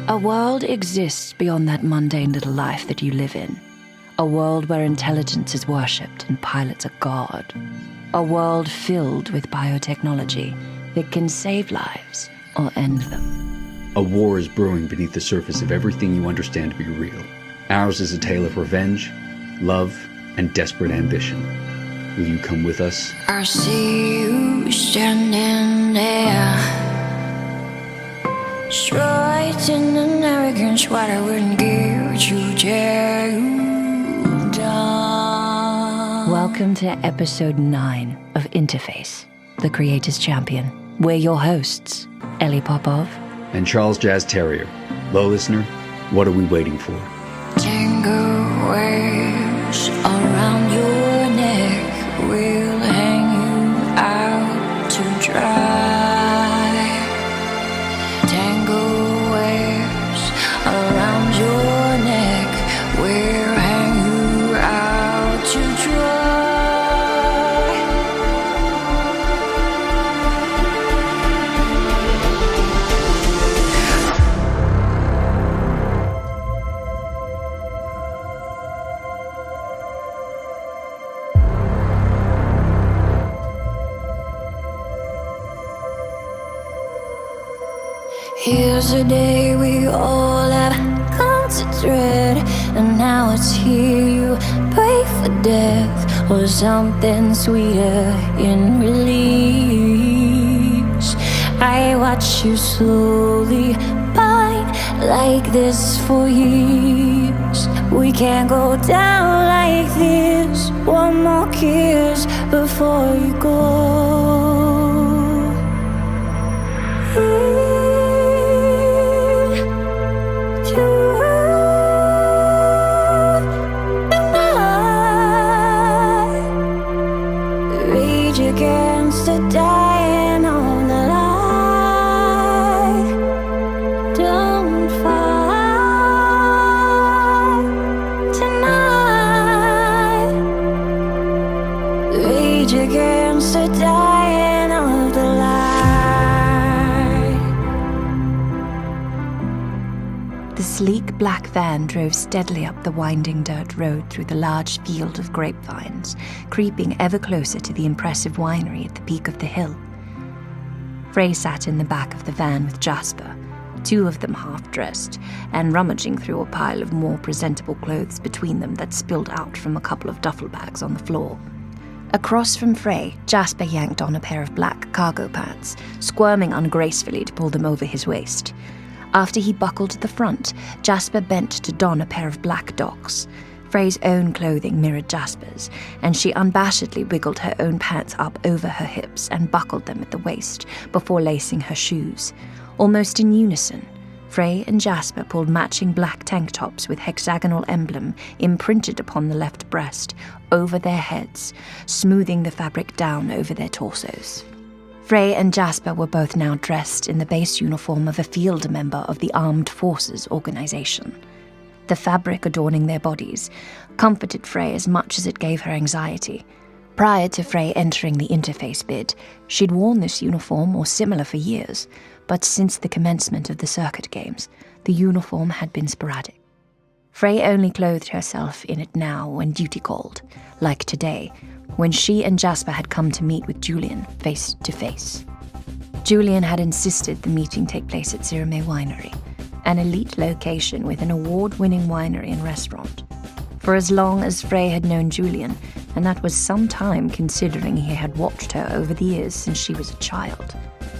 A world exists beyond that mundane little life that you live in. A world where intelligence is worshipped and pilots are God. A world filled with biotechnology that can save lives or end them. A war is brewing beneath the surface of everything you understand to be real. Ours is a tale of revenge, love, and desperate ambition. Will you come with us? I see you standing there, straight in an arrogance what I wouldn't give to tear you down. Welcome to episode 9 of Interface, the Creator's Champion. We're your hosts, Ellie Popov and Charles Jazz Terrier. Low listener, what are we waiting for? Tango waves around your neck will hang you out to dry. Tango waves around your neck will hang you out to dry. Here's a day we all have come to dread, and now it's here. You pray for death or something sweeter in release. I watch you slowly bind like this for years. We can't go down like this. One more kiss before you go. Against the dying on the light. Don't fight tonight. Rage against the dying of the light. The sleek black van drove steadily up the winding dirt road through the large field of grapevines, creeping ever closer to the impressive winery at the peak of the hill. Frey sat in the back of the van with Jasper, two of them half-dressed, and rummaging through a pile of more presentable clothes between them that spilled out from a couple of duffel bags on the floor. Across from Frey, Jasper yanked on a pair of black cargo pants, squirming ungracefully to pull them over his waist. After he buckled the front, Jasper bent to don a pair of black docks. Frey's own clothing mirrored Jasper's, and she unabashedly wiggled her own pants up over her hips and buckled them at the waist before lacing her shoes. Almost in unison, Frey and Jasper pulled matching black tank tops with hexagonal emblem imprinted upon the left breast over their heads, smoothing the fabric down over their torsos. Frey and Jasper were both now dressed in the base uniform of a field member of the Armed Forces organization. The fabric adorning their bodies comforted Frey as much as it gave her anxiety. Prior to Frey entering the interface bid, she'd worn this uniform or similar for years, but since the commencement of the circuit games, the uniform had been sporadic. Frey only clothed herself in it now when duty called, like today, when she and Jasper had come to meet with Julian face to face. Julian had insisted the meeting take place at Zirame Winery, an elite location with an award-winning winery and restaurant. For as long as Frey had known Julian, and that was some time considering he had watched her over the years since she was a child,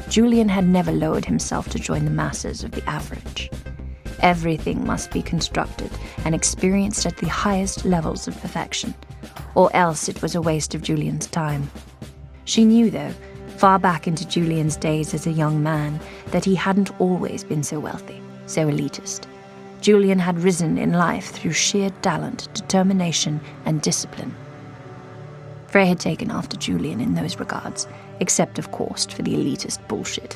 Julian had never lowered himself to join the masses of the average. Everything must be constructed and experienced at the highest levels of perfection, or else it was a waste of Julian's time. She knew, though, far back into Julian's days as a young man, that he hadn't always been so wealthy, so elitist. Julian had risen in life through sheer talent, determination, and discipline. Frey had taken after Julian in those regards, except, of course, for the elitist bullshit.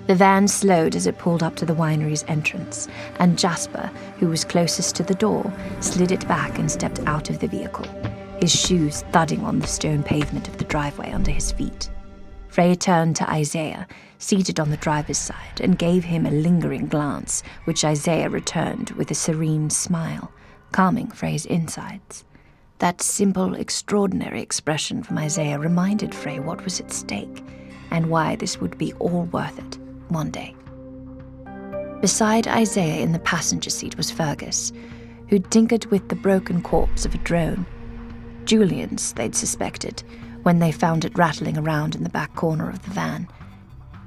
The van slowed as it pulled up to the winery's entrance, and Jasper, who was closest to the door, slid it back and stepped out of the vehicle, his shoes thudding on the stone pavement of the driveway under his feet. Frey turned to Isaiah, seated on the driver's side, and gave him a lingering glance, which Isaiah returned with a serene smile, calming Frey's insides. That simple, extraordinary expression from Isaiah reminded Frey what was at stake, and why this would be all worth it one day. Beside Isaiah in the passenger seat was Fergus, who'd tinkered with the broken corpse of a drone. Julian's, they'd suspected, when they found it rattling around in the back corner of the van.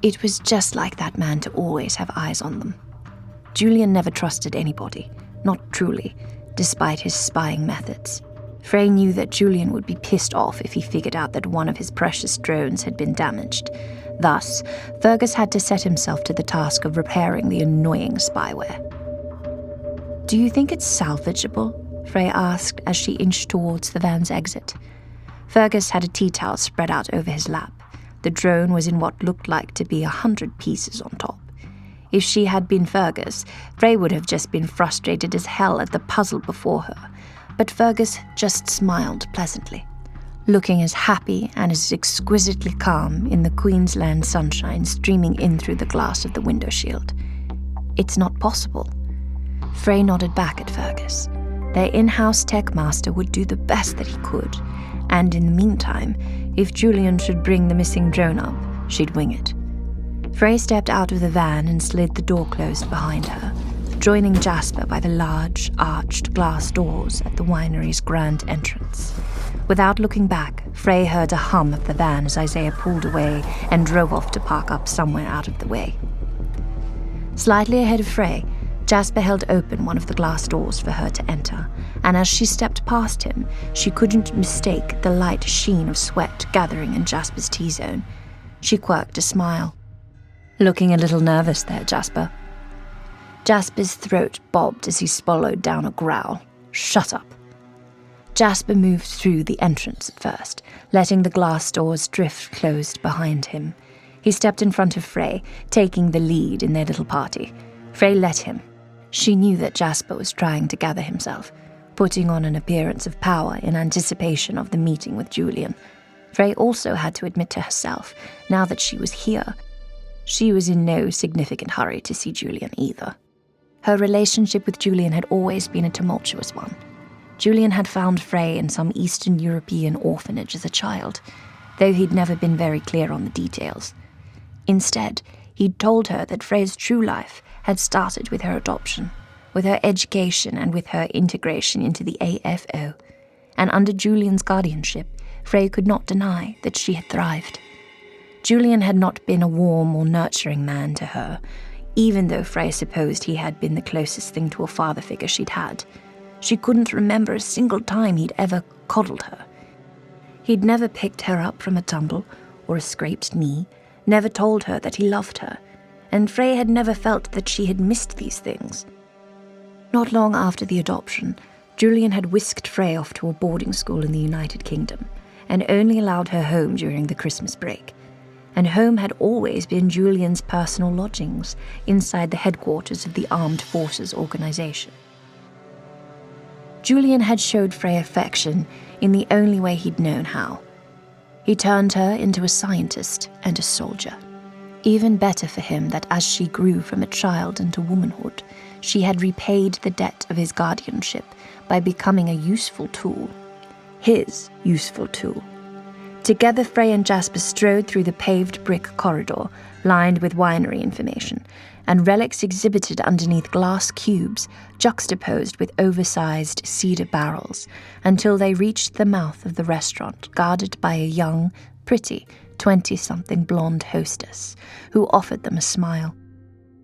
It was just like that man to always have eyes on them. Julian never trusted anybody, not truly, despite his spying methods. Frey knew that Julian would be pissed off if he figured out that one of his precious drones had been damaged. Thus, Fergus had to set himself to the task of repairing the annoying spyware. "Do you think it's salvageable?" Frey asked as she inched towards the van's exit. Fergus had a tea towel spread out over his lap. The drone was in what looked like to be 100 pieces on top. If she had been Fergus, Frey would have just been frustrated as hell at the puzzle before her. But Fergus just smiled pleasantly, looking as happy and as exquisitely calm in the Queensland sunshine streaming in through the glass of the window shield. "It's not possible." Frey nodded back at Fergus. Their in-house tech master would do the best that he could, and in the meantime, if Julian should bring the missing drone up, she'd wing it. Frey stepped out of the van and slid the door closed behind her, joining Jasper by the large, arched glass doors at the winery's grand entrance. Without looking back, Frey heard a hum of the van as Isaiah pulled away and drove off to park up somewhere out of the way. Slightly ahead of Frey, Jasper held open one of the glass doors for her to enter, and as she stepped past him, she couldn't mistake the light sheen of sweat gathering in Jasper's T-zone. She quirked a smile. "Looking a little nervous there, Jasper." Jasper's throat bobbed as he swallowed down a growl. "Shut up." Jasper moved through the entrance at first, letting the glass doors drift closed behind him. He stepped in front of Frey, taking the lead in their little party. Frey let him. She knew that Jasper was trying to gather himself, putting on an appearance of power in anticipation of the meeting with Julian. Frey also had to admit to herself, now that she was here, she was in no significant hurry to see Julian either. Her relationship with Julian had always been a tumultuous one. Julian had found Frey in some Eastern European orphanage as a child, though he'd never been very clear on the details. Instead, he'd told her that Frey's true life had started with her adoption, with her education and with her integration into the AFO, and under Julian's guardianship, Frey could not deny that she had thrived. Julian had not been a warm or nurturing man to her, even though Frey supposed he had been the closest thing to a father figure she'd had. She couldn't remember a single time he'd ever coddled her. He'd never picked her up from a tumble or a scraped knee, never told her that he loved her, and Frey had never felt that she had missed these things. Not long after the adoption, Julian had whisked Frey off to a boarding school in the United Kingdom, and only allowed her home during the Christmas break. And home had always been Julian's personal lodgings, inside the headquarters of the Armed Forces organization. Julian had showed Frey affection in the only way he'd known how. He turned her into a scientist and a soldier. Even better for him that as she grew from a child into womanhood, she had repaid the debt of his guardianship by becoming a useful tool. His useful tool. Together, Frey and Jasper strode through the paved brick corridor, lined with winery information, and relics exhibited underneath glass cubes, juxtaposed with oversized cedar barrels, until they reached the mouth of the restaurant, guarded by a young, pretty, 20-something blonde hostess, who offered them a smile.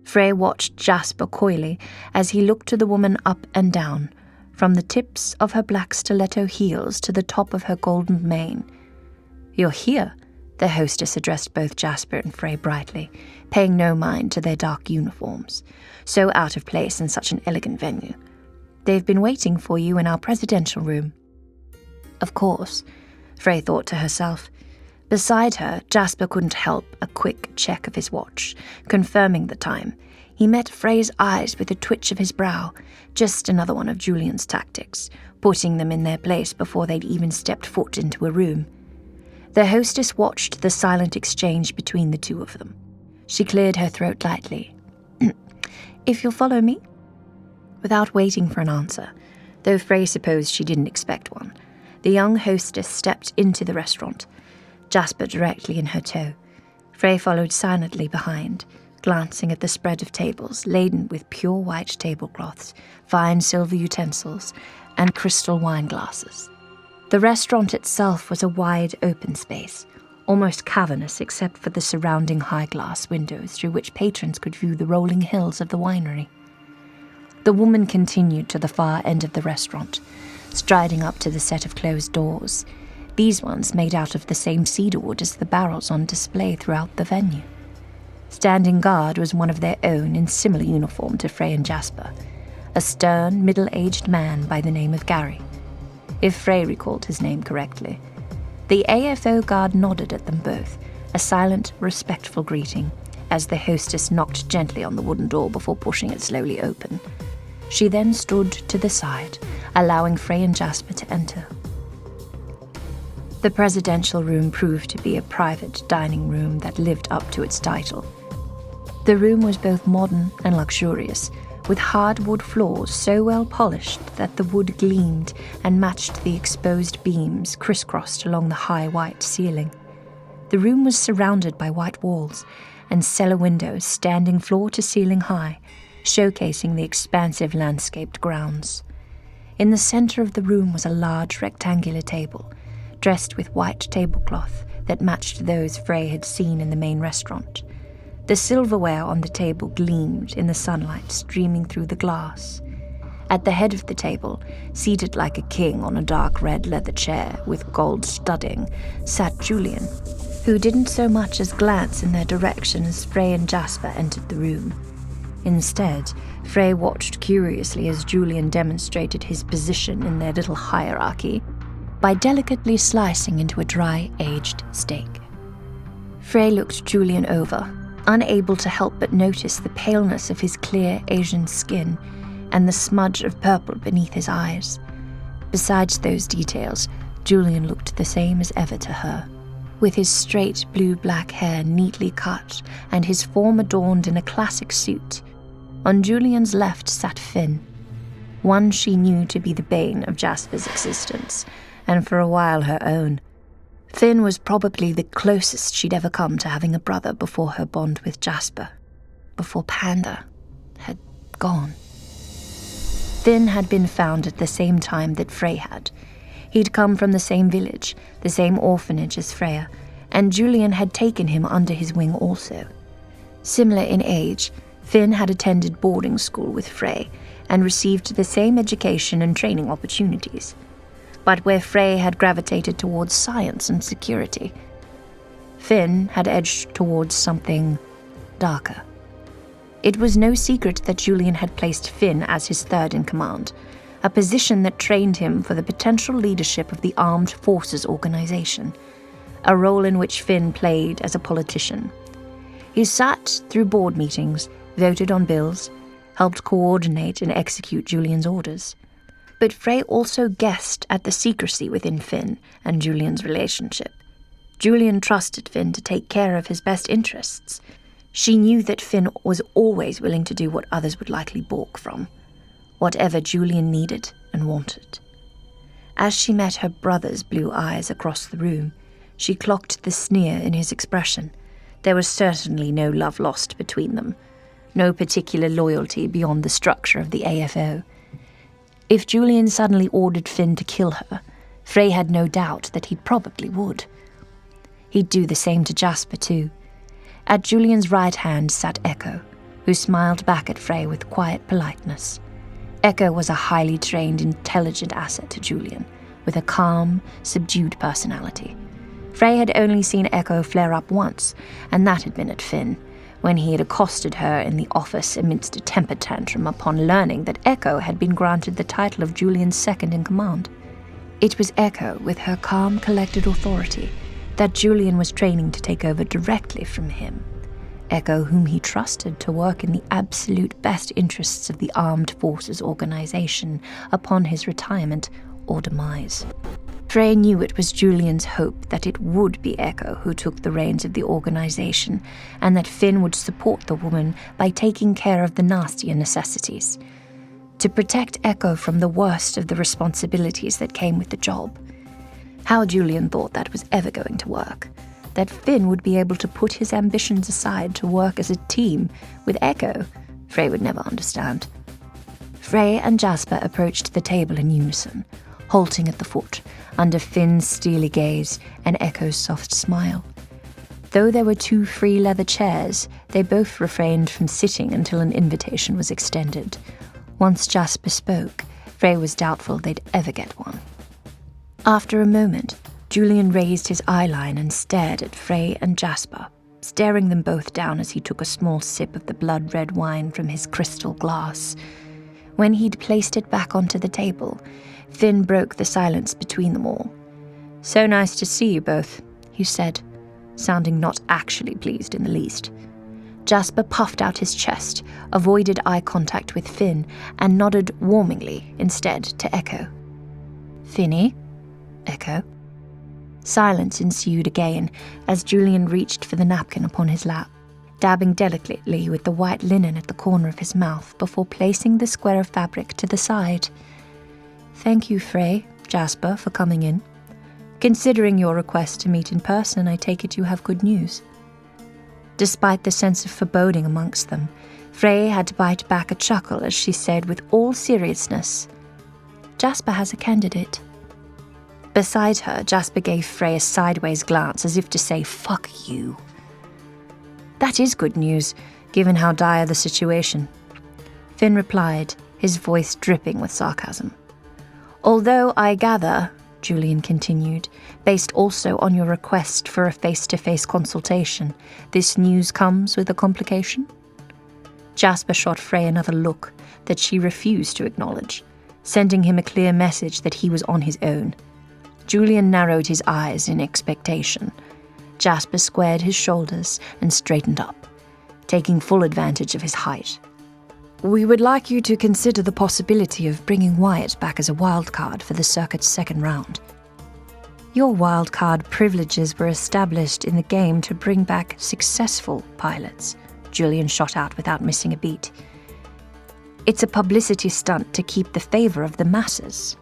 Frey watched Jasper coyly as he looked to the woman up and down, from the tips of her black stiletto heels to the top of her golden mane. "You're here," the hostess addressed both Jasper and Frey brightly, paying no mind to their dark uniforms, so out of place in such an elegant venue. "They've been waiting for you in our presidential room." Of course, Frey thought to herself. Beside her, Jasper couldn't help a quick check of his watch, confirming the time. He met Frey's eyes with a twitch of his brow, just another one of Julian's tactics, putting them in their place before they'd even stepped foot into a room. The hostess watched the silent exchange between the two of them. She cleared her throat lightly. "If you'll follow me?" Without waiting for an answer, though Frey supposed she didn't expect one, the young hostess stepped into the restaurant, Jasper directly in her tow. Frey followed silently behind, glancing at the spread of tables laden with pure white tablecloths, fine silver utensils, and crystal wine glasses. The restaurant itself was a wide open space, almost cavernous except for the surrounding high glass windows through which patrons could view the rolling hills of the winery. The woman continued to the far end of the restaurant, striding up to the set of closed doors, these ones made out of the same cedar wood as the barrels on display throughout the venue. Standing guard was one of their own in similar uniform to Frey and Jasper, a stern, middle-aged man by the name of Gary, if Frey recalled his name correctly. The AFO guard nodded at them both, a silent, respectful greeting, as the hostess knocked gently on the wooden door before pushing it slowly open. She then stood to the side, allowing Frey and Jasper to enter. The presidential room proved to be a private dining room that lived up to its title. The room was both modern and luxurious, with hardwood floors so well polished that the wood gleamed and matched the exposed beams crisscrossed along the high white ceiling. The room was surrounded by white walls and cellar windows standing floor to ceiling high, showcasing the expansive landscaped grounds. In the center of the room was a large rectangular table, dressed with white tablecloth that matched those Frey had seen in the main restaurant. The silverware on the table gleamed in the sunlight streaming through the glass. At the head of the table, seated like a king on a dark red leather chair with gold studding, sat Julian, who didn't so much as glance in their direction as Frey and Jasper entered the room. Instead, Frey watched curiously as Julian demonstrated his position in their little hierarchy by delicately slicing into a dry-aged steak. Frey looked Julian over, unable to help but notice the paleness of his clear Asian skin and the smudge of purple beneath his eyes. Besides those details, Julian looked the same as ever to her, with his straight blue-black hair neatly cut and his form adorned in a classic suit. On Julian's left sat Finn, one she knew to be the bane of Jasper's existence, and for a while her own. Finn was probably the closest she'd ever come to having a brother before her bond with Jasper, before Panda had gone. Finn had been found at the same time that Frey had. He'd come from the same village, the same orphanage as Freya, and Julian had taken him under his wing also. Similar in age, Finn had attended boarding school with Frey and received the same education and training opportunities. But where Frey had gravitated towards science and security, Finn had edged towards something darker. It was no secret that Julian had placed Finn as his third in command, a position that trained him for the potential leadership of the Armed Forces Organization, a role in which Finn played as a politician. He sat through board meetings, voted on bills, helped coordinate and execute Julian's orders. But Frey also guessed at the secrecy within Finn and Julian's relationship. Julian trusted Finn to take care of his best interests. She knew that Finn was always willing to do what others would likely balk from, whatever Julian needed and wanted. As she met her brother's blue eyes across the room, she clocked the sneer in his expression. There was certainly no love lost between them, no particular loyalty beyond the structure of the AFO. If Julian suddenly ordered Finn to kill her, Frey had no doubt that he probably would. He'd do the same to Jasper too. At Julian's right hand sat Echo, who smiled back at Frey with quiet politeness. Echo was a highly trained, intelligent asset to Julian, with a calm, subdued personality. Frey had only seen Echo flare up once, and that had been at Finn, when he had accosted her in the office amidst a temper tantrum upon learning that Echo had been granted the title of Julian's second-in-command. It was Echo, with her calm, collected authority, that Julian was training to take over directly from him. Echo, whom he trusted to work in the absolute best interests of the Armed Forces Organization upon his retirement or demise. Frey knew it was Julian's hope that it would be Echo who took the reins of the organization, and that Finn would support the woman by taking care of the nastier necessities, to protect Echo from the worst of the responsibilities that came with the job. How Julian thought that was ever going to work, that Finn would be able to put his ambitions aside to work as a team with Echo, Frey would never understand. Frey and Jasper approached the table in unison, halting at the foot, under Finn's steely gaze and Echo's soft smile. Though there were 2 free leather chairs, they both refrained from sitting until an invitation was extended. Once Jasper spoke, Frey was doubtful they'd ever get one. After a moment, Julian raised his eyeline and stared at Frey and Jasper, staring them both down as he took a small sip of the blood-red wine from his crystal glass. When he'd placed it back onto the table, Finn broke the silence between them all. "So nice to see you both," he said, sounding not actually pleased in the least. Jasper puffed out his chest, avoided eye contact with Finn, and nodded warmingly instead to Echo. "Finny?" "Echo?" Silence ensued again as Julian reached for the napkin upon his lap, dabbing delicately with the white linen at the corner of his mouth before placing the square of fabric to the side. "Thank you, Frey, Jasper, for coming in. Considering your request to meet in person, I take it you have good news." Despite the sense of foreboding amongst them, Frey had to bite back a chuckle as she said with all seriousness, "Jasper has a candidate." Beside her, Jasper gave Frey a sideways glance as if to say, "Fuck you." "That is good news, given how dire the situation," Finn replied, his voice dripping with sarcasm. "Although I gather," Julian continued, "based also on your request for a face-to-face consultation, this news comes with a complication?" Jasper shot Frey another look that she refused to acknowledge, sending him a clear message that he was on his own. Julian narrowed his eyes in expectation. Jasper squared his shoulders and straightened up, taking full advantage of his height. "We would like you to consider the possibility of bringing Wyatt back as a wildcard for the circuit's second round. Your wildcard privileges were established in the game to bring back successful pilots," Julian shot out without missing a beat. "It's a publicity stunt to keep the favor of the masses."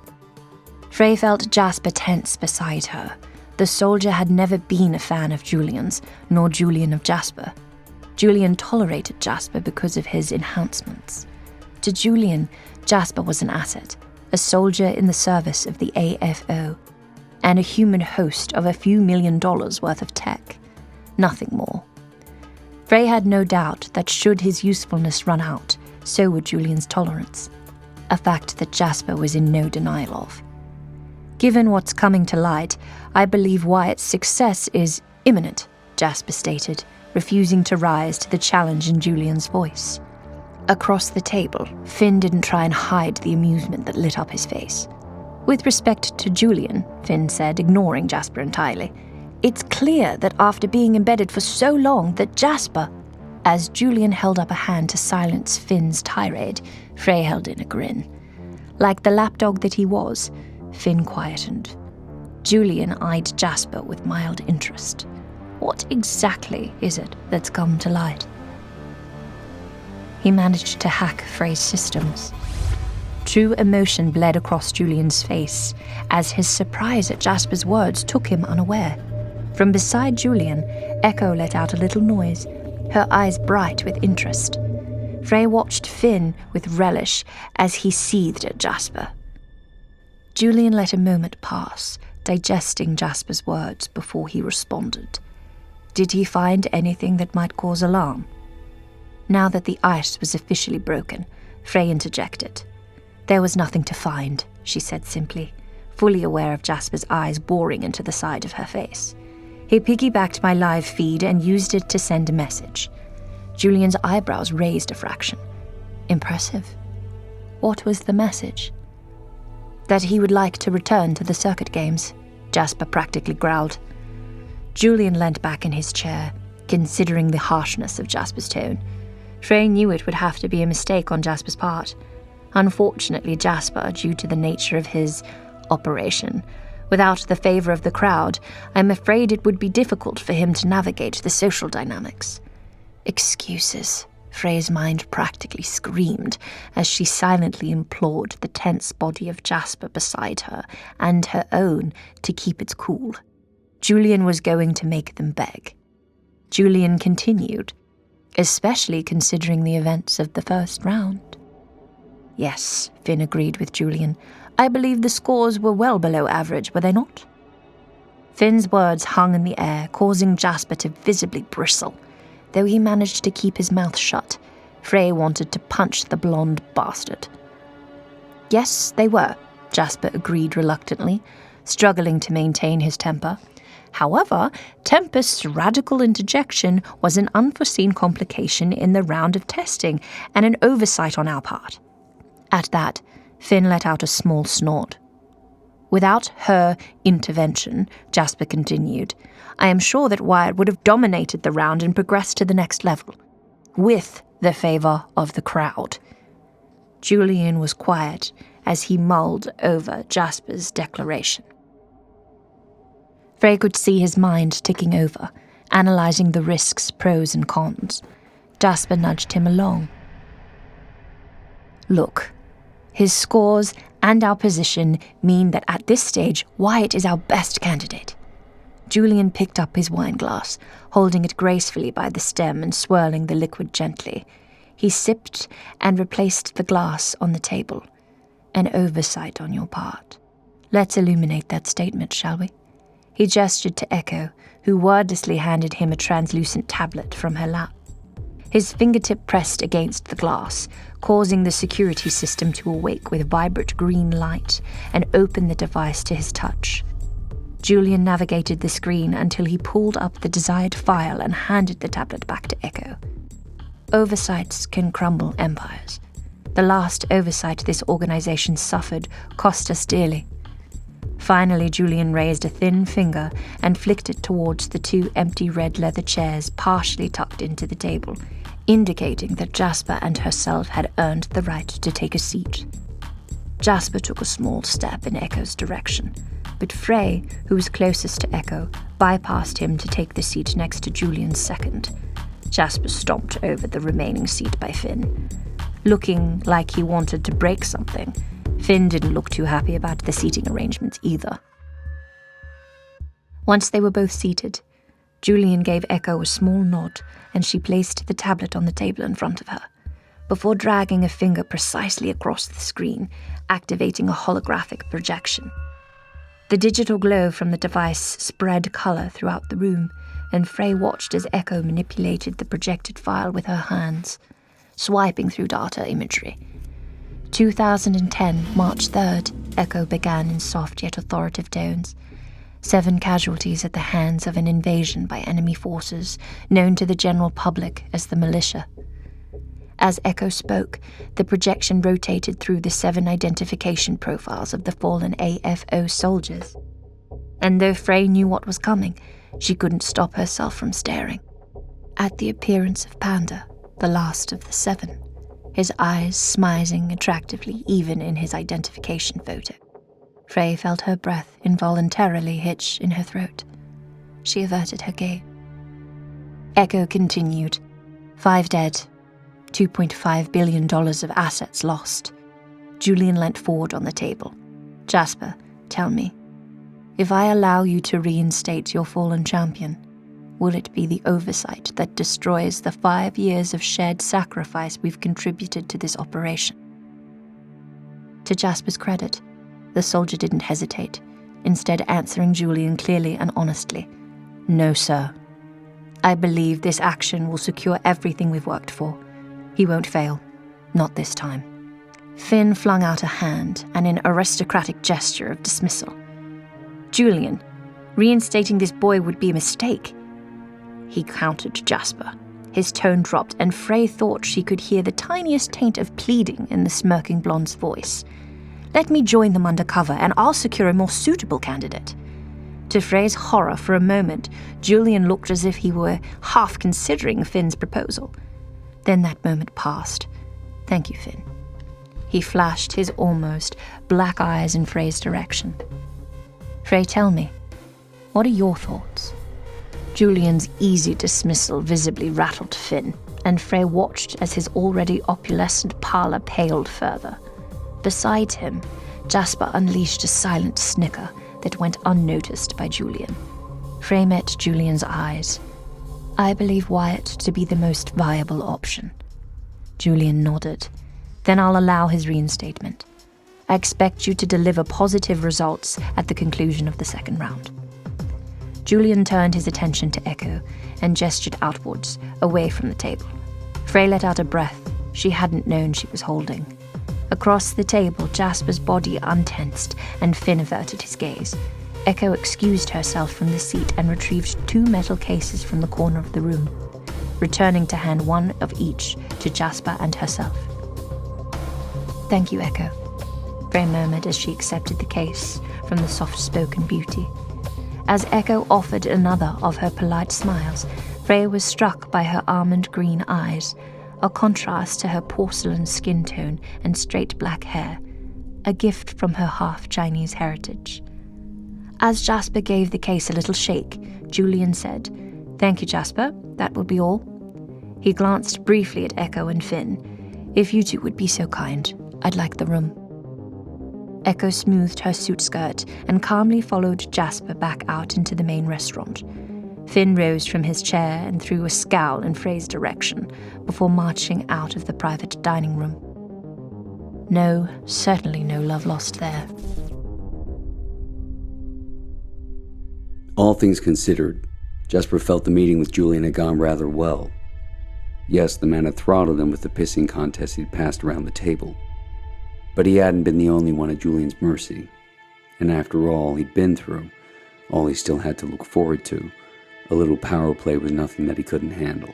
Frey felt Jasper tense beside her. The soldier had never been a fan of Julian's, nor Julian of Jasper. Julian tolerated Jasper because of his enhancements. To Julian, Jasper was an asset, a soldier in the service of the AFO, and a human host of a few $1 million worth of tech. Nothing more. Frey had no doubt that should his usefulness run out, so would Julian's tolerance, a fact that Jasper was in no denial of. "Given what's coming to light, I believe Wyatt's success is imminent," Jasper stated, refusing to rise to the challenge in Julian's voice. Across the table, Finn didn't try and hide the amusement that lit up his face. "With respect to Julian," Finn said, ignoring Jasper entirely, "it's clear that after being embedded for so long that Jasper..." As Julian held up a hand to silence Finn's tirade, Frey held in a grin. Like the lapdog that he was, Finn quietened. Julian eyed Jasper with mild interest. What exactly is it that's come to light? He managed to hack Frey's systems. True emotion bled across Julian's face, as his surprise at Jasper's words took him unaware. From beside Julian, Echo let out a little noise, her eyes bright with interest. Frey watched Finn with relish as he seethed at Jasper. Julian let a moment pass, digesting Jasper's words before he responded. Did he find anything that might cause alarm? Now that the ice was officially broken, Frey interjected. "There was nothing to find," she said simply, fully aware of Jasper's eyes boring into the side of her face. He piggybacked my live feed and used it to send a message. Julian's eyebrows raised a fraction. Impressive. What was the message? That he would like to return to the circuit games, Jasper practically growled. Julian leant back in his chair, considering the harshness of Jasper's tone. Frey knew it would have to be a mistake on Jasper's part. Unfortunately, Jasper, due to the nature of his operation, Without the favor of the crowd, I'm afraid it would be difficult for him to navigate the social dynamics. Excuses. Frey's mind practically screamed as she silently implored the tense body of Jasper beside her and her own to keep its cool. Julian was going to make them beg. Julian continued, especially considering the events of the first round. Yes, Finn agreed with Julian. I believe the scores were well below average, were they not? Finn's words hung in the air, causing Jasper to visibly bristle. Though he managed to keep his mouth shut, Frey wanted to punch the blonde bastard. Yes, they were, Jasper agreed reluctantly, struggling to maintain his temper. However, Tempest's radical interjection was an unforeseen complication in the round of testing and an oversight on our part. At that, Finn let out a small snort. Without her intervention, Jasper continued, I am sure that Wyatt would have dominated the round and progressed to the next level, with the favor of the crowd. Julian was quiet as he mulled over Jasper's declaration. Frey could see his mind ticking over, analyzing the risks, pros and cons. Jasper nudged him along. Look, his scores and our position mean that at this stage, Wyatt is our best candidate. Julian picked up his wine glass, holding it gracefully by the stem and swirling the liquid gently. He sipped and replaced the glass on the table. An oversight on your part. Let's illuminate that statement, shall we? He gestured to Echo, who wordlessly handed him a translucent tablet from her lap. His fingertip pressed against the glass, causing the security system to awake with vibrant green light and open the device to his touch. Julian navigated the screen until he pulled up the desired file and handed the tablet back to Echo. Oversights can crumble empires. The last oversight this organization suffered cost us dearly. Finally, Julian raised a thin finger and flicked it towards the two empty red leather chairs partially tucked into the table, indicating that Jasper and herself had earned the right to take a seat. Jasper took a small step in Echo's direction, but Frey, who was closest to Echo, bypassed him to take the seat next to Julian's second. Jasper stomped over the remaining seat by Finn. Looking like he wanted to break something, Finn didn't look too happy about the seating arrangements either. Once they were both seated, Julian gave Echo a small nod and she placed the tablet on the table in front of her, before dragging a finger precisely across the screen, activating a holographic projection. The digital glow from the device spread color throughout the room, and Frey watched as Echo manipulated the projected file with her hands, swiping through data imagery. 2010, March 3rd, Echo began in soft yet authoritative tones. 7 casualties at the hands of an invasion by enemy forces, known to the general public as the militia. As Echo spoke, the projection rotated through the 7 identification profiles of the fallen AFO soldiers. And though Frey knew what was coming, she couldn't stop herself from staring. At the appearance of Panda, the last of the 7, his eyes smizing attractively even in his identification photo. Frey felt her breath involuntarily hitch in her throat. She averted her gaze. Echo continued. 5 dead. $2.5 billion of assets lost. Julian leant forward on the table. Jasper, tell me, if I allow you to reinstate your fallen champion, will it be the oversight that destroys the 5 years of shared sacrifice we've contributed to this operation? To Jasper's credit, the soldier didn't hesitate, instead answering Julian clearly and honestly. No, sir. I believe this action will secure everything we've worked for. He won't fail. Not this time. Finn flung out a hand and an aristocratic gesture of dismissal. Julian, reinstating this boy would be a mistake. He countered Jasper. His tone dropped, and Frey thought she could hear the tiniest taint of pleading in the smirking blonde's voice. Let me join them under cover, and I'll secure a more suitable candidate. To Frey's horror, for a moment, Julian looked as if he were half considering Finn's proposal. Then that moment passed. Thank you, Finn. He flashed his almost black eyes in Frey's direction. Frey, tell me, what are your thoughts? Julian's easy dismissal visibly rattled Finn, and Frey watched as his already opulescent parlor paled further. Beside him, Jasper unleashed a silent snicker that went unnoticed by Julian. Frey met Julian's eyes. I believe Wyatt to be the most viable option. Julian nodded. Then I'll allow his reinstatement. I expect you to deliver positive results at the conclusion of the second round. Julian turned his attention to Echo and gestured outwards, away from the table. Frey let out a breath she hadn't known she was holding. Across the table, Jasper's body untensed, and Finn averted his gaze. Echo excused herself from the seat and retrieved 2 metal cases from the corner of the room, returning to hand one of each to Jasper and herself. Thank you, Echo, Frey murmured as she accepted the case from the soft-spoken beauty. As Echo offered another of her polite smiles, Frey was struck by her almond green eyes, a contrast to her porcelain skin tone and straight black hair, a gift from her half-Chinese heritage. As Jasper gave the case a little shake, Julian said, Thank you, Jasper. That will be all. He glanced briefly at Echo and Finn. If you two would be so kind, I'd like the room. Echo smoothed her suit skirt and calmly followed Jasper back out into the main restaurant. Finn rose from his chair and threw a scowl in Frey's direction before marching out of the private dining room. No, certainly no love lost there. All things considered, Jasper felt the meeting with Julian had gone rather well. Yes, the man had throttled him with the pissing contest he'd passed around the table. But he hadn't been the only one at Julian's mercy. And after all he'd been through, all he still had to look forward to, a little power play was nothing that he couldn't handle.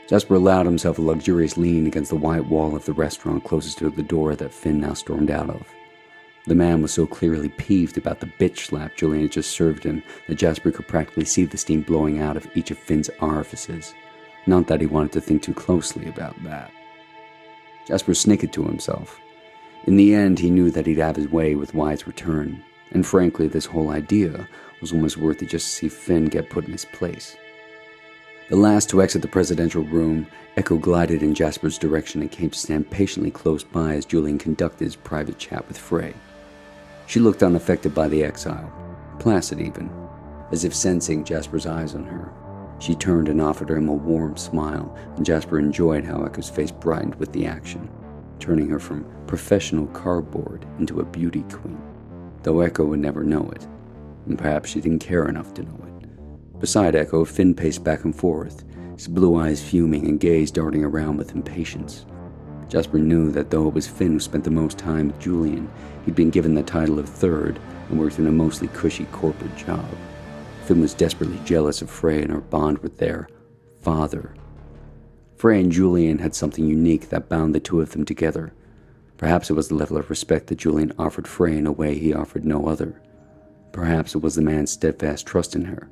Jasper allowed himself a luxurious lean against the white wall of the restaurant closest to the door that Finn now stormed out of. The man was so clearly peeved about the bitch slap Julian had just served him that Jasper could practically see the steam blowing out of each of Finn's orifices. Not that he wanted to think too closely about that. Jasper snickered to himself. In the end, he knew that he'd have his way with Wyatt's return, and frankly, this whole idea was almost worth it just to see Finn get put in his place. The last to exit the presidential room, Echo glided in Jasper's direction and came to stand patiently close by as Julian conducted his private chat with Frey. She looked unaffected by the exile, placid even, as if sensing Jasper's eyes on her. She turned and offered him a warm smile, and Jasper enjoyed how Echo's face brightened with the action, turning her from professional cardboard into a beauty queen, though Echo would never know it, and perhaps she didn't care enough to know it. Beside Echo, Finn paced back and forth, his blue eyes fuming and gaze darting around with impatience. Jasper knew that though it was Finn who spent the most time with Julian, he'd been given the title of third and worked in a mostly cushy corporate job. Finn was desperately jealous of Frey and her bond with their father. Frey and Julian had something unique that bound the two of them together. Perhaps it was the level of respect that Julian offered Frey in a way he offered no other. Perhaps it was the man's steadfast trust in her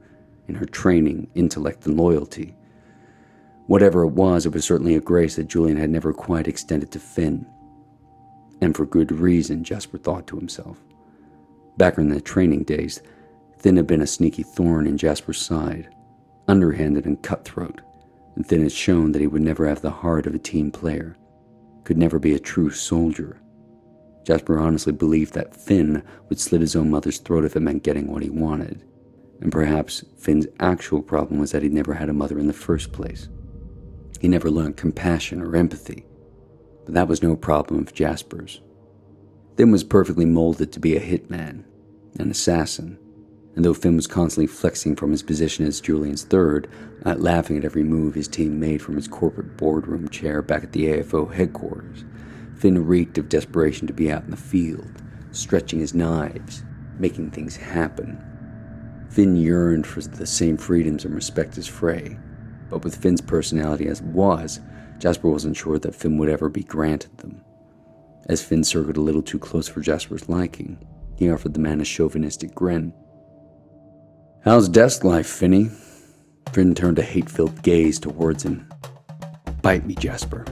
training, intellect, and loyalty. Whatever it was certainly a grace that Julian had never quite extended to Finn. And for good reason, Jasper thought to himself. Back in the training days, Finn had been a sneaky thorn in Jasper's side, underhanded and cutthroat, and Finn had shown that he would never have the heart of a team player, could never be a true soldier. Jasper honestly believed that Finn would slit his own mother's throat if it meant getting what he wanted, and perhaps Finn's actual problem was that he'd never had a mother in the first place. He never learned compassion or empathy, but that was no problem of Jasper's. Finn was perfectly molded to be a hitman, an assassin, and though Finn was constantly flexing from his position as Julian's third, laughing at every move his team made from his corporate boardroom chair back at the AFO headquarters, Finn reeked of desperation to be out in the field, stretching his knives, making things happen. Finn yearned for the same freedoms and respect as Frey, but with Finn's personality as it was, Jasper wasn't sure that Finn would ever be granted them. As Finn circled a little too close for Jasper's liking, he offered the man a chauvinistic grin. "How's desk life, Finny?" Finn turned a hate-filled gaze towards him. "Bite me, Jasper."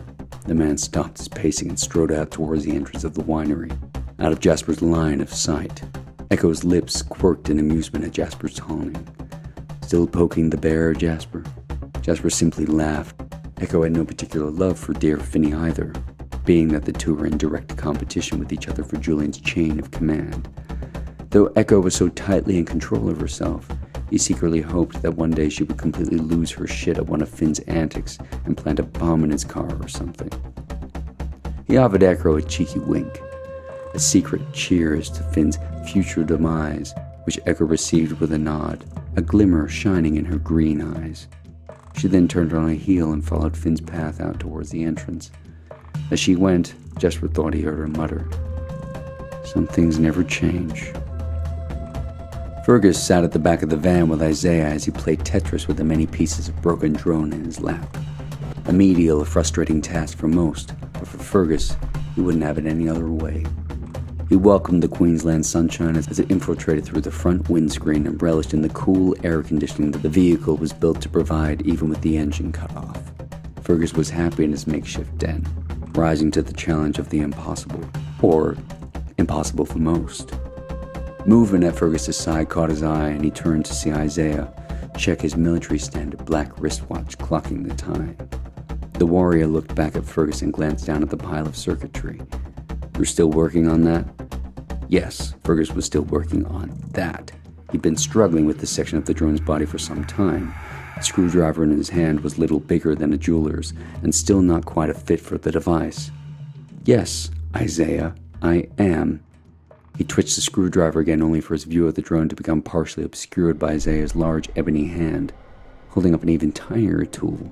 The man stopped his pacing and strode out towards the entrance of the winery, out of Jasper's line of sight. Echo's lips quirked in amusement at Jasper's taunting. Still poking the bear, Jasper? Jasper simply laughed. Echo had no particular love for dear Finny either, being that the two were in direct competition with each other for Julian's chain of command. Though Echo was so tightly in control of herself, he secretly hoped that one day she would completely lose her shit at one of Finn's antics and plant a bomb in his car or something. He offered Echo a cheeky wink, a secret cheers to Finn's future demise, which Echo received with a nod, a glimmer shining in her green eyes. She then turned on a heel and followed Finn's path out towards the entrance. As she went, Jasper thought he heard her mutter, "Some things never change." Fergus sat at the back of the van with Isaiah as he played Tetris with the many pieces of broken drone in his lap. A medial, frustrating task for most, but for Fergus, he wouldn't have it any other way. He welcomed the Queensland sunshine as it infiltrated through the front windscreen and relished in the cool air conditioning that the vehicle was built to provide even with the engine cut off. Fergus was happy in his makeshift den, rising to the challenge of the impossible, or impossible for most. Movement at Fergus's side caught his eye, and he turned to see Isaiah check his military standard black wristwatch clocking the time. The warrior looked back at Fergus and glanced down at the pile of circuitry. "You're still working on that?" Yes, Fergus was still working on that. He'd been struggling with this section of the drone's body for some time. The screwdriver in his hand was little bigger than a jeweler's, and still not quite a fit for the device. "Yes, Isaiah, I am." He twitched the screwdriver again, only for his view of the drone to become partially obscured by Isaiah's large ebony hand, holding up an even tinier tool.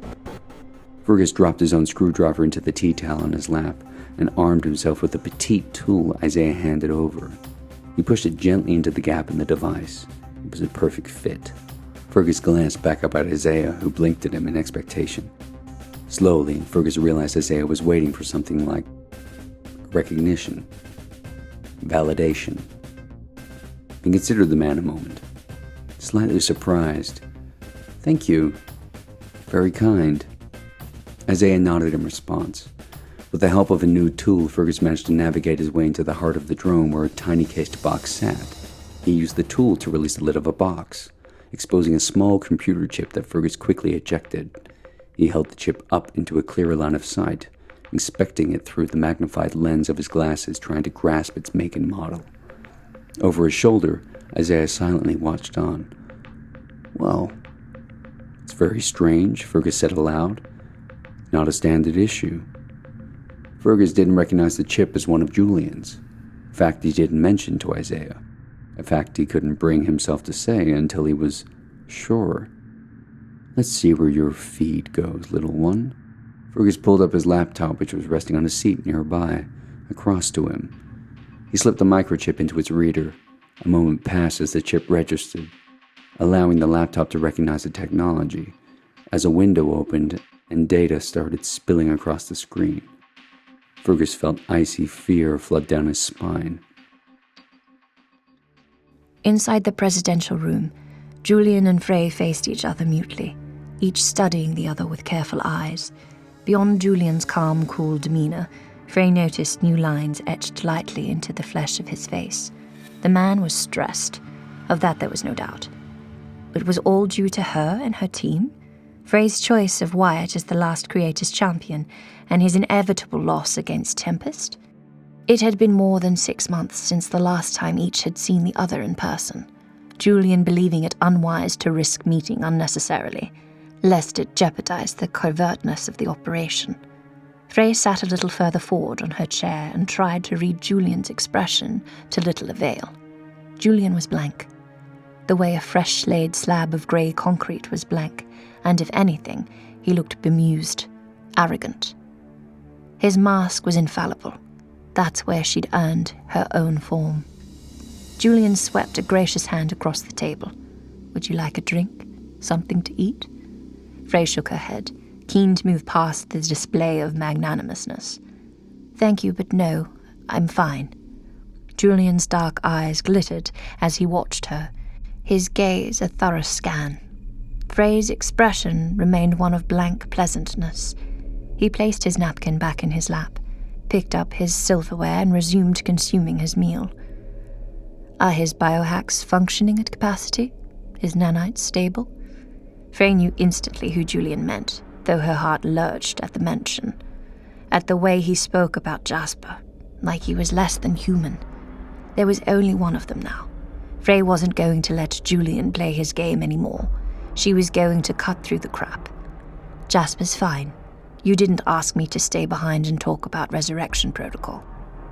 Fergus dropped his own screwdriver into the tea towel on his lap and armed himself with the petite tool Isaiah handed over. He pushed it gently into the gap in the device. It was a perfect fit. Fergus glanced back up at Isaiah, who blinked at him in expectation. Slowly, Fergus realized Isaiah was waiting for something like recognition. Validation. He considered the man a moment, slightly surprised. "Thank you. Very kind." Isaiah nodded in response. With the help of a new tool, Fergus managed to navigate his way into the heart of the drone where a tiny cased box sat. He used the tool to release the lid of a box, exposing a small computer chip that Fergus quickly ejected. He held the chip up into a clearer line of sight, inspecting it through the magnified lens of his glasses, trying to grasp its make and model. Over his shoulder, Isaiah silently watched on. "Well, it's very strange," Fergus said aloud. "Not a standard issue." Fergus didn't recognize the chip as one of Julian's, a fact he didn't mention to Isaiah, a fact he couldn't bring himself to say until he was sure. "Let's see where your feed goes, little one." Fergus pulled up his laptop, which was resting on a seat nearby, across to him. He slipped the microchip into its reader. A moment passed as the chip registered, allowing the laptop to recognize the technology, as a window opened and data started spilling across the screen. Fergus felt icy fear flood down his spine. Inside the presidential room, Julian and Frey faced each other mutely, each studying the other with careful eyes. Beyond Julian's calm, cool demeanor, Frey noticed new lines etched lightly into the flesh of his face. The man was stressed. Of that there was no doubt. It was all due to her and her team. Frey's choice of Wyatt as the last Creator's champion, and his inevitable loss against Tempest. It had been more than 6 months since the last time each had seen the other in person, Julian believing it unwise to risk meeting unnecessarily, lest it jeopardized the covertness of the operation. Frey sat a little further forward on her chair and tried to read Julian's expression to little avail. Julian was blank, the way a fresh-laid slab of grey concrete was blank, and if anything, he looked bemused, arrogant. His mask was infallible. That's where she'd earned her own form. Julian swept a gracious hand across the table. "Would you like a drink? Something to eat?" Frey shook her head, keen to move past the display of magnanimousness. "Thank you, but no, I'm fine." Julian's dark eyes glittered as he watched her, his gaze a thorough scan. Frey's expression remained one of blank pleasantness. He placed his napkin back in his lap, picked up his silverware and resumed consuming his meal. Are his biohacks functioning at capacity? His nanites stable? Frey knew instantly who Julian meant, though her heart lurched at the mention. At the way he spoke about Jasper, like he was less than human. There was only one of them now. Frey wasn't going to let Julian play his game anymore. She was going to cut through the crap. Jasper's fine. You didn't ask me to stay behind and talk about resurrection protocol.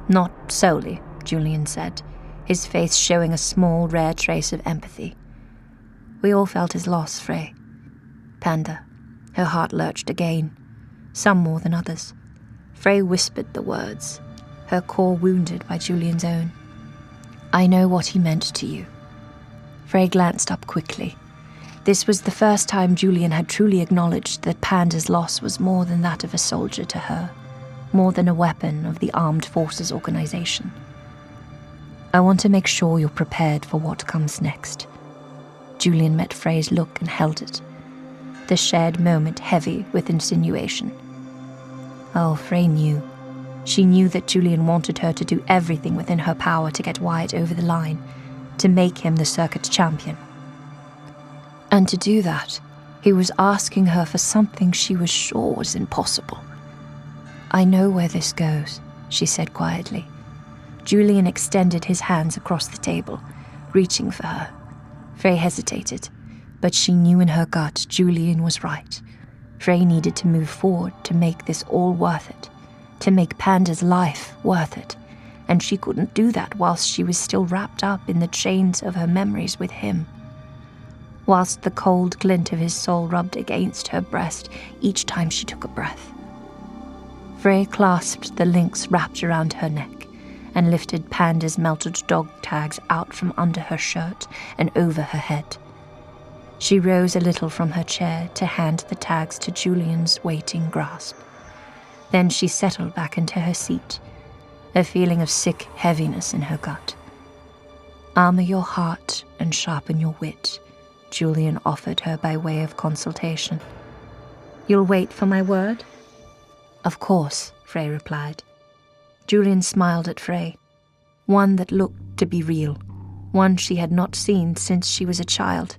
Not solely, Julian said, his face showing a small, rare trace of empathy. We all felt his loss, Frey. Panda. Her heart lurched again, some more than others. Frey whispered the words, her core wounded by Julian's own. I know what he meant to you. Frey glanced up quickly. This was the first time Julian had truly acknowledged that Panda's loss was more than that of a soldier to her, more than a weapon of the Armed Forces Organization. I want to make sure you're prepared for what comes next. Julian met Frey's look and held it, the shared moment heavy with insinuation. Oh, Frey knew. She knew that Julian wanted her to do everything within her power to get Wyatt over the line, to make him the circuit champion. And to do that, he was asking her for something she was sure was impossible. I know where this goes, she said quietly. Julian extended his hands across the table, reaching for her. Frey hesitated, but she knew in her gut Julian was right. Frey needed to move forward to make this all worth it, to make Panda's life worth it, and she couldn't do that whilst she was still wrapped up in the chains of her memories with him. Whilst the cold glint of his soul rubbed against her breast each time she took a breath. Frey clasped the links wrapped around her neck and lifted Panda's melted dog tags out from under her shirt and over her head. She rose a little from her chair to hand the tags to Julian's waiting grasp. Then she settled back into her seat, a feeling of sick heaviness in her gut. Armor your heart and sharpen your wit, Julian offered her by way of consultation. You'll wait for my word? Of course, Frey replied. Julian smiled at Frey, one that looked to be real, one she had not seen since she was a child,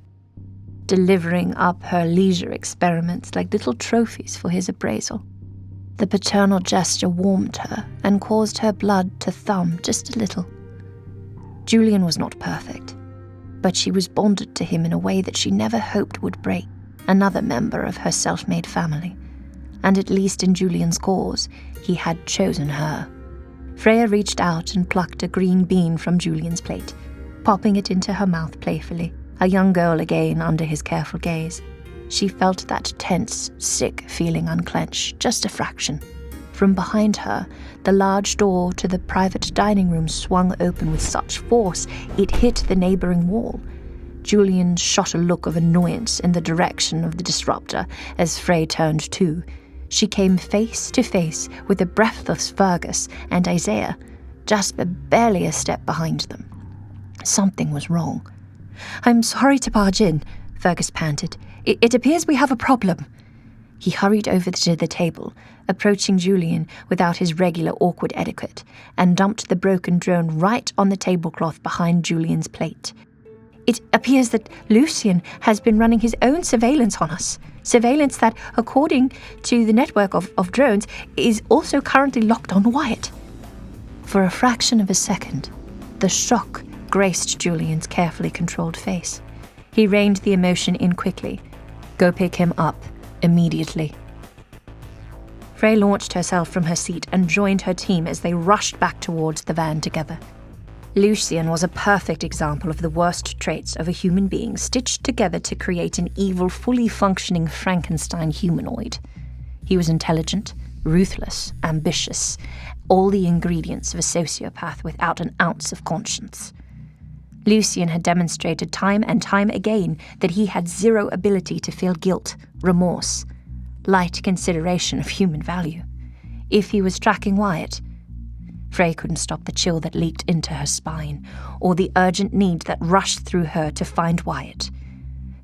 delivering up her leisure experiments like little trophies for his appraisal. The paternal gesture warmed her and caused her blood to thumb just a little. Julian was not perfect, but she was bonded to him in a way that she never hoped would break another member of her self-made family, and at least in Julian's cause, he had chosen her. Freya reached out and plucked a green bean from Julian's plate, popping it into her mouth playfully, a young girl again under his careful gaze. She felt that tense, sick feeling unclench, just a fraction. From behind her, the large door to the private dining room swung open with such force it hit the neighboring wall. Julian shot a look of annoyance in the direction of the disruptor as Frey turned too. She came face to face with the breathless Fergus and Isaiah, Jasper barely a step behind them. Something was wrong. I'm sorry to barge in, Fergus panted. It appears we have a problem. He hurried over to the table, approaching Julian without his regular awkward etiquette, and dumped the broken drone right on the tablecloth behind Julian's plate. It appears that Lucian has been running his own surveillance on us. Surveillance that, according to the network of drones, is also currently locked on Wyatt. For a fraction of a second, the shock graced Julian's carefully controlled face. He reined the emotion in quickly. Go pick him up. Immediately. Frey launched herself from her seat and joined her team as they rushed back towards the van together. Lucian was a perfect example of the worst traits of a human being stitched together to create an evil, fully functioning Frankenstein humanoid. He was intelligent, ruthless, ambitious, all the ingredients of a sociopath without an ounce of conscience. Lucian had demonstrated time and time again that he had zero ability to feel guilt, remorse, light consideration of human value. If he was tracking Wyatt, Frey couldn't stop the chill that leaked into her spine, or the urgent need that rushed through her to find Wyatt.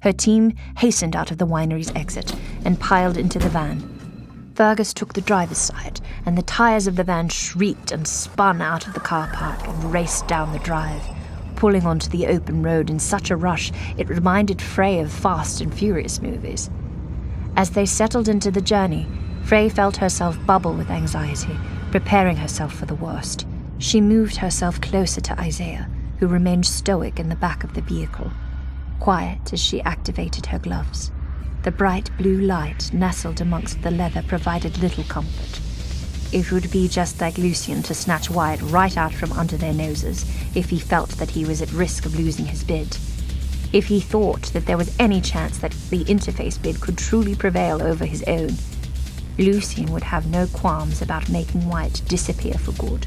Her team hastened out of the winery's exit and piled into the van. Fergus took the driver's side, and the tires of the van shrieked and spun out of the car park and raced down the drive. pulling onto the open road in such a rush it reminded Frey of Fast and Furious movies. As they settled into the journey, Frey felt herself bubble with anxiety, preparing herself for the worst. She moved herself closer to Isaiah, who remained stoic in the back of the vehicle, quiet as she activated her gloves. The bright blue light nestled amongst the leather provided little comfort. It would be just like Lucian to snatch Wyatt right out from under their noses if he felt that he was at risk of losing his bid. If he thought that there was any chance that the interface bid could truly prevail over his own, Lucian would have no qualms about making Wyatt disappear for good.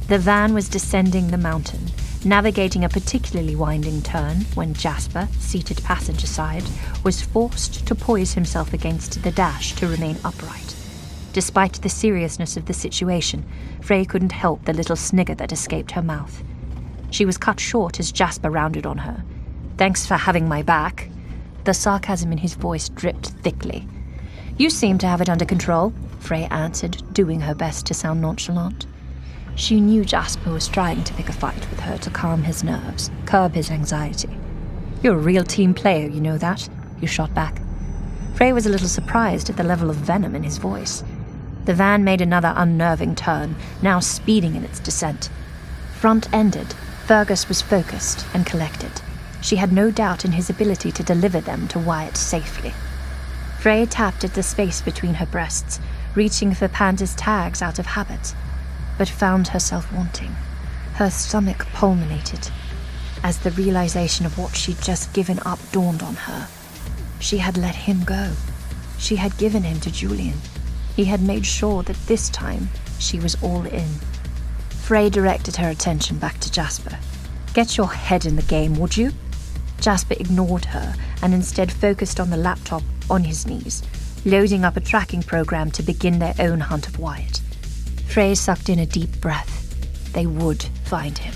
The van was descending the mountain, navigating a particularly winding turn when Jasper, seated passenger side, was forced to poise himself against the dash to remain upright. Despite the seriousness of the situation, Frey couldn't help the little snigger that escaped her mouth. She was cut short as Jasper rounded on her. "Thanks for having my back." The sarcasm in his voice dripped thickly. "You seem to have it under control," Frey answered, doing her best to sound nonchalant. She knew Jasper was trying to pick a fight with her to calm his nerves, curb his anxiety. "You're a real team player, you know that," he shot back. Frey was a little surprised at the level of venom in his voice. The van made another unnerving turn, now speeding in its descent. Front-ended, Fergus was focused and collected. She had no doubt in his ability to deliver them to Wyatt safely. Frey tapped at the space between her breasts, reaching for Panda's tags out of habit, but found herself wanting. Her stomach pulminated as the realization of what she'd just given up dawned on her. She had let him go. She had given him to Julian. He had made sure that this time she was all in. Frey directed her attention back to Jasper. "Get your head in the game, would you?" Jasper ignored her and instead focused on the laptop on his knees, loading up a tracking program to begin their own hunt of Wyatt. Frey sucked in a deep breath. They would find him.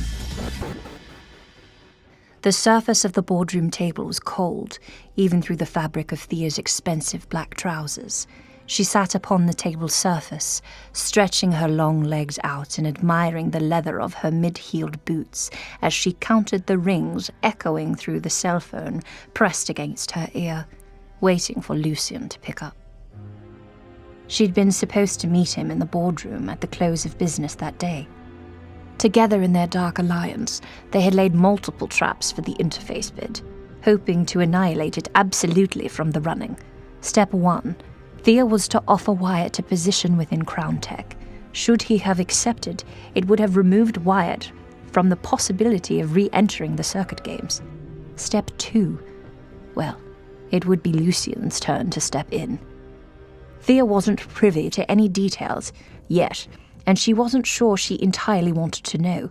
The surface of the boardroom table was cold, even through the fabric of Thea's expensive black trousers. She sat upon the table's surface, stretching her long legs out and admiring the leather of her mid-heeled boots as she counted the rings echoing through the cell phone pressed against her ear, waiting for Lucian to pick up. She'd been supposed to meet him in the boardroom at the close of business that day. Together in their dark alliance, they had laid multiple traps for the interface bid, hoping to annihilate it absolutely from the running. Step 1. Thea was to offer Wyatt a position within Crown Tech. Should he have accepted, it would have removed Wyatt from the possibility of re-entering the circuit games. Step 2. Well, it would be Lucian's turn to step in. Thea wasn't privy to any details yet, and she wasn't sure she entirely wanted to know.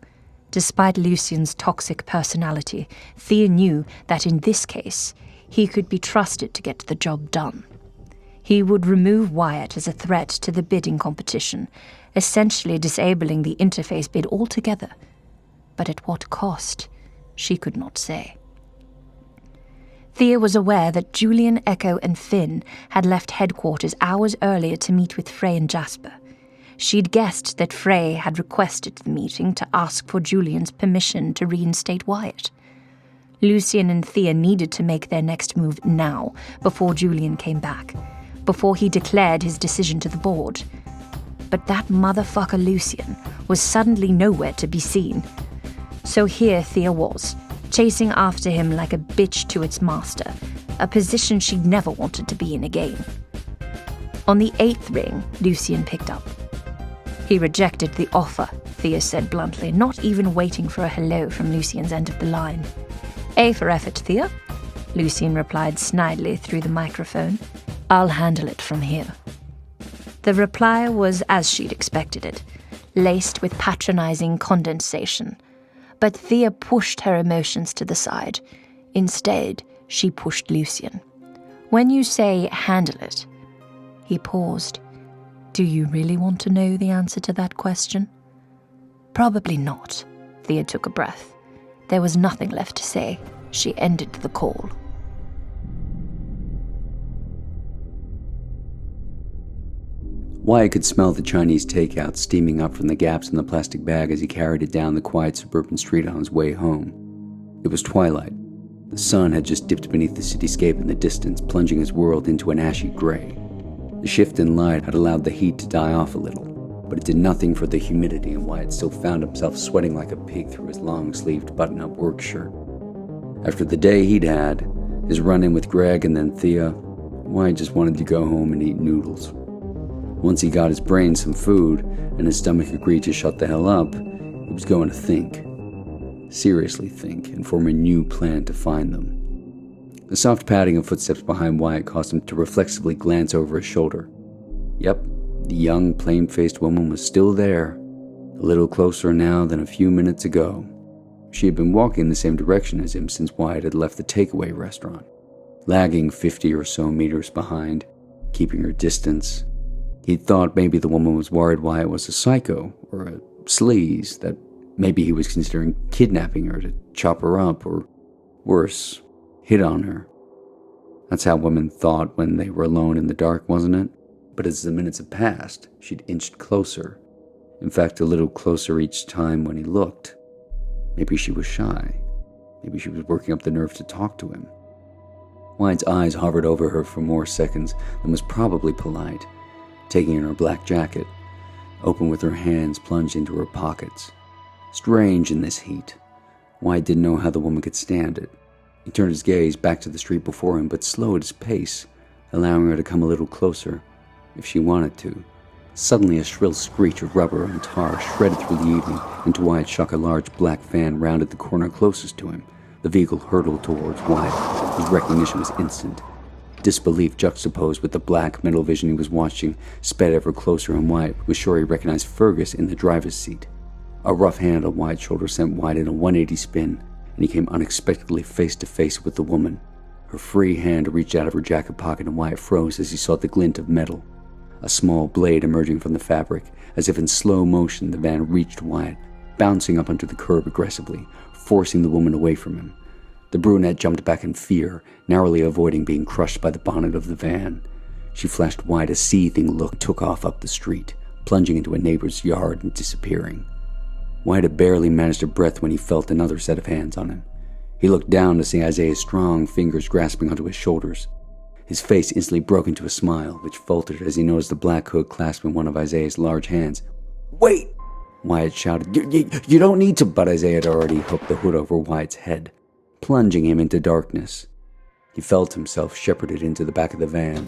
Despite Lucian's toxic personality, Thea knew that in this case, he could be trusted to get the job done. He would remove Wyatt as a threat to the bidding competition, essentially disabling the interface bid altogether. But at what cost, she could not say. Thea was aware that Julian, Echo, and Finn had left headquarters hours earlier to meet with Frey and Jasper. She'd guessed that Frey had requested the meeting to ask for Julian's permission to reinstate Wyatt. Lucian and Thea needed to make their next move now, before Julian came back, before he declared his decision to the board. But that motherfucker Lucian was suddenly nowhere to be seen. So here Thea was, chasing after him like a bitch to its master, a position she'd never wanted to be in again. On the 8th ring, Lucian picked up. He rejected the offer, Thea said bluntly, not even waiting for a hello from Lucian's end of the line. "A for effort, Thea," Lucian replied snidely through the microphone. "I'll handle it from here." The reply was as she'd expected it, laced with patronizing condensation. But Thea pushed her emotions to the side. Instead, she pushed Lucian. "When you say handle it," he paused. "Do you really want to know the answer to that question?" "Probably not." Thea took a breath. There was nothing left to say. She ended the call. Wyatt could smell the Chinese takeout steaming up from the gaps in the plastic bag as he carried it down the quiet suburban street on his way home. It was twilight. The sun had just dipped beneath the cityscape in the distance, plunging his world into an ashy gray. The shift in light had allowed the heat to die off a little, but it did nothing for the humidity, and Wyatt still found himself sweating like a pig through his long-sleeved button-up work shirt. After the day he'd had, his run-in with Greg and then Thea, Wyatt just wanted to go home and eat noodles. Once he got his brain some food, and his stomach agreed to shut the hell up, he was going to think. Seriously think, and form a new plan to find them. The soft padding of footsteps behind Wyatt caused him to reflexively glance over his shoulder. Yep, the young, plain-faced woman was still there, a little closer now than a few minutes ago. She had been walking in the same direction as him since Wyatt had left the takeaway restaurant, lagging 50 or so meters behind, keeping her distance. He'd thought maybe the woman was worried Wyatt was a psycho or a sleaze, that maybe he was considering kidnapping her to chop her up, or worse, hit on her. That's how women thought when they were alone in the dark, wasn't it? But as the minutes had passed, she'd inched closer. In fact, a little closer each time when he looked. Maybe she was shy. Maybe she was working up the nerve to talk to him. Wyatt's eyes hovered over her for more seconds than was probably polite, taking in her black jacket, open with her hands plunged into her pockets. Strange in this heat. Wyatt didn't know how the woman could stand it. He turned his gaze back to the street before him, but slowed his pace, allowing her to come a little closer, if she wanted to. Suddenly a shrill screech of rubber and tar shredded through the evening, and to Wyatt's shock a large black van rounded the corner closest to him. The vehicle hurtled towards Wyatt. His recognition was instant. Disbelief juxtaposed with the black metal vision he was watching sped ever closer, and Wyatt was sure he recognized Fergus in the driver's seat. A rough hand on Wyatt's shoulder sent Wyatt in a 180 spin, and he came unexpectedly face to face with the woman. Her free hand reached out of her jacket pocket, and Wyatt froze as he saw the glint of metal. A small blade emerging from the fabric. As if in slow motion, the van reached Wyatt, bouncing up onto the curb aggressively, forcing the woman away from him. The brunette jumped back in fear, narrowly avoiding being crushed by the bonnet of the van. She flashed Wyatt a seething look, took off up the street, plunging into a neighbor's yard and disappearing. Wyatt had barely managed a breath when he felt another set of hands on him. He looked down to see Isaiah's strong fingers grasping onto his shoulders. His face instantly broke into a smile, which faltered as he noticed the black hood clasping one of Isaiah's large hands. "Wait!" Wyatt shouted. You don't need to," but Isaiah had already hooked the hood over Wyatt's head, plunging him into darkness. He felt himself shepherded into the back of the van,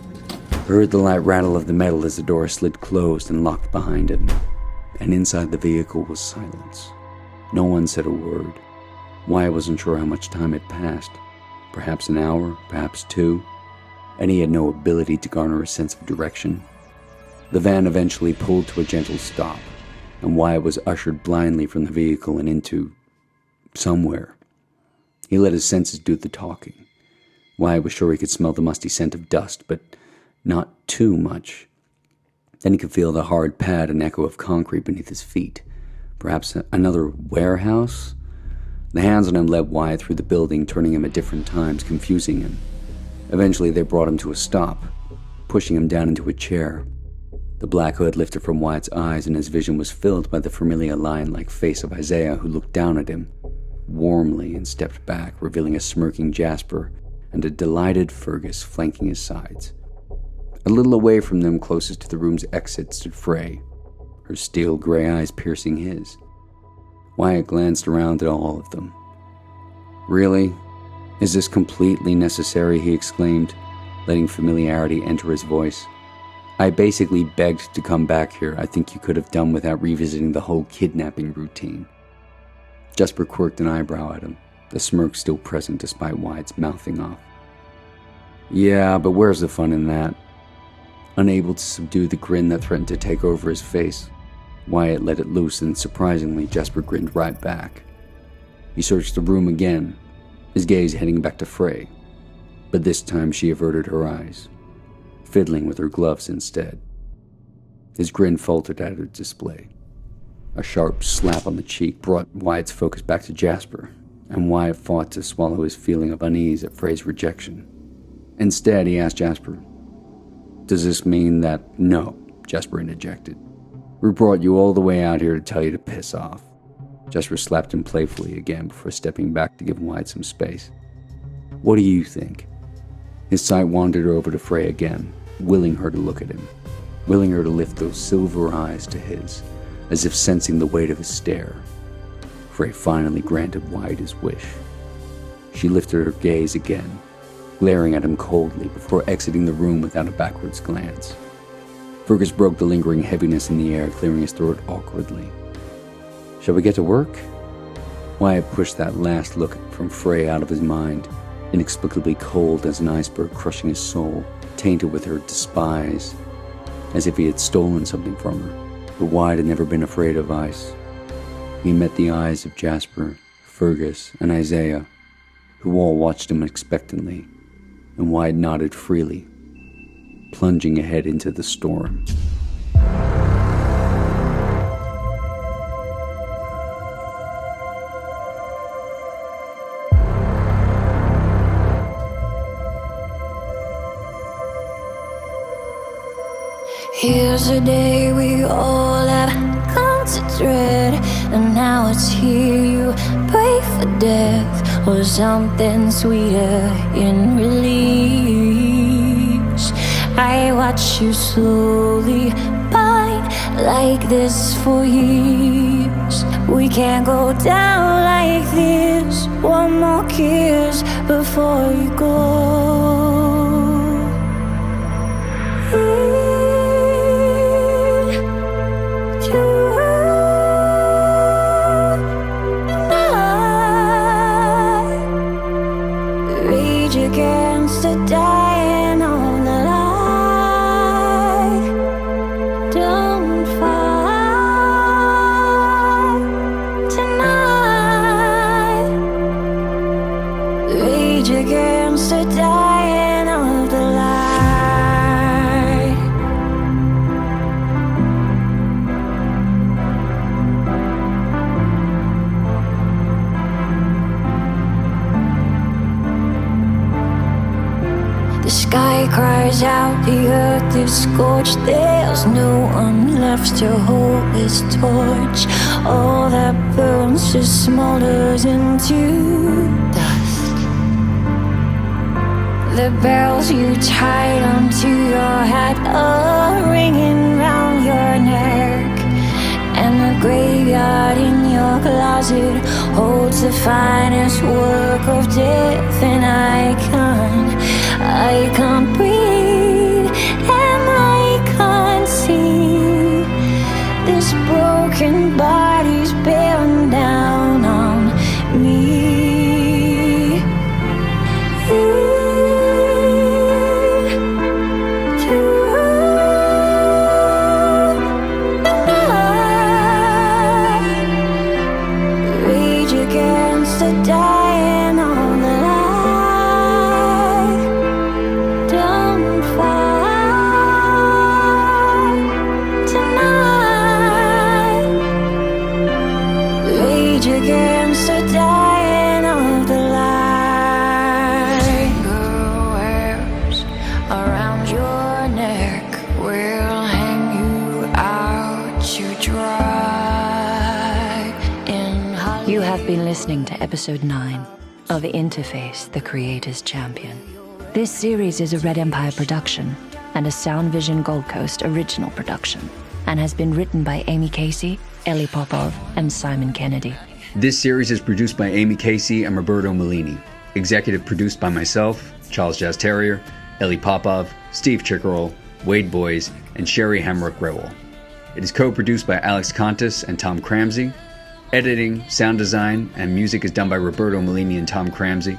heard the light rattle of the metal as the door slid closed and locked behind him. And inside the vehicle was silence. No one said a word. Wyatt wasn't sure how much time had passed. Perhaps an hour, perhaps 2. And he had no ability to garner a sense of direction. The van eventually pulled to a gentle stop, and Wyatt was ushered blindly from the vehicle and into somewhere. He let his senses do the talking. Wyatt was sure he could smell the musty scent of dust, but not too much. Then he could feel the hard pad and echo of concrete beneath his feet. Perhaps another warehouse? The hands on him led Wyatt through the building, turning him at different times, confusing him. Eventually they brought him to a stop, pushing him down into a chair. The black hood lifted from Wyatt's eyes, and his vision was filled by the familiar lion-like face of Isaiah, who looked down at him warmly and stepped back, revealing a smirking Jasper and a delighted Fergus flanking his sides. A little away from them, closest to the room's exit, stood Frey, her steel gray eyes piercing his. Wyatt glanced around at all of them. "Really? Is this completely necessary?" he exclaimed, letting familiarity enter his voice. "I basically begged to come back here. I think you could have done without revisiting the whole kidnapping routine." Jasper quirked an eyebrow at him, the smirk still present despite Wyatt's mouthing off. "Yeah, but where's the fun in that?" Unable to subdue the grin that threatened to take over his face, Wyatt let it loose, and surprisingly, Jasper grinned right back. He searched the room again, his gaze heading back to Frey, but this time she averted her eyes, fiddling with her gloves instead. His grin faltered at her display. A sharp slap on the cheek brought Wyatt's focus back to Jasper, and Wyatt fought to swallow his feeling of unease at Frey's rejection. Instead, he asked Jasper, "Does this mean that..." "No," Jasper interjected. "We brought you all the way out here to tell you to piss off." Jasper slapped him playfully again before stepping back to give Wyatt some space. "What do you think?" His sight wandered over to Frey again, willing her to look at him, willing her to lift those silver eyes to his, as if sensing the weight of his stare. Frey finally granted Wyatt his wish. She lifted her gaze again, glaring at him coldly before exiting the room without a backwards glance. Fergus broke the lingering heaviness in the air, clearing his throat awkwardly. "Shall we get to work?" Wyatt pushed that last look from Frey out of his mind, inexplicably cold as an iceberg crushing his soul, tainted with her despise, as if he had stolen something from her. But Wyatt had never been afraid of ice. He met the eyes of Jasper, Fergus, and Isaiah, who all watched him expectantly, and Wyatt nodded freely, plunging ahead into the storm. Here's a day we all have come to dread, and now it's here. You pray for death or something sweeter in release. I watch you slowly bind like this for years. We can't go down like this. One more kiss before you go. Against the dying on the light. Don't fight tonight. Rage against the dying of the light. The sky cries out, the earth is scorched. There's no one left to hold this torch. All that burns just smolders into dust. The bells you tied onto your hat are ringing round your neck, and the graveyard in your closet holds the finest work of death. And I can't breathe, and I can't see. This broken body's bearing down on me. Rage against the dying on the light. Don't fight tonight. Rage against the dying of the light. Finger webs around your neck will hang you out to dry in You have been listening to episode 9 of Interface, the Creator's Champion. This series is a Red Empire production and a Sound Vision Gold Coast original production, and has been written by Amy Casey, Ellie Popov, and Simon Kennedy. This series is produced by Amy Casey and Roberto Mellini. Executive produced by myself, Charles Jazz Terrier, Ellie Popov, Steve Chickerell, Wade Boys, and Sherry Hamrick-Rewell. It is co-produced by Alex Contis and Tom Cramsie. Editing, sound design, and music is done by Roberto Mellini and Tom Cramsie.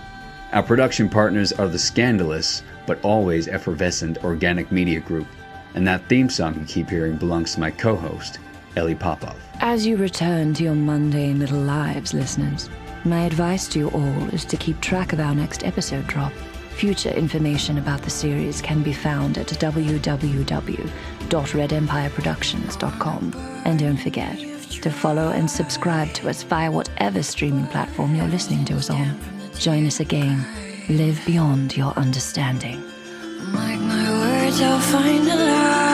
Our production partners are the scandalous, but always effervescent Organic Media Group. And that theme song you keep hearing belongs to my co-host, Ellie Popov. As you return to your mundane little lives, listeners, my advice to you all is to keep track of our next episode drop. Future information about the series can be found at www.redempireproductions.com. And don't forget to follow and subscribe to us via whatever streaming platform you're listening to us on. Join us again. Live beyond your understanding. Like my words, I'll find a lie.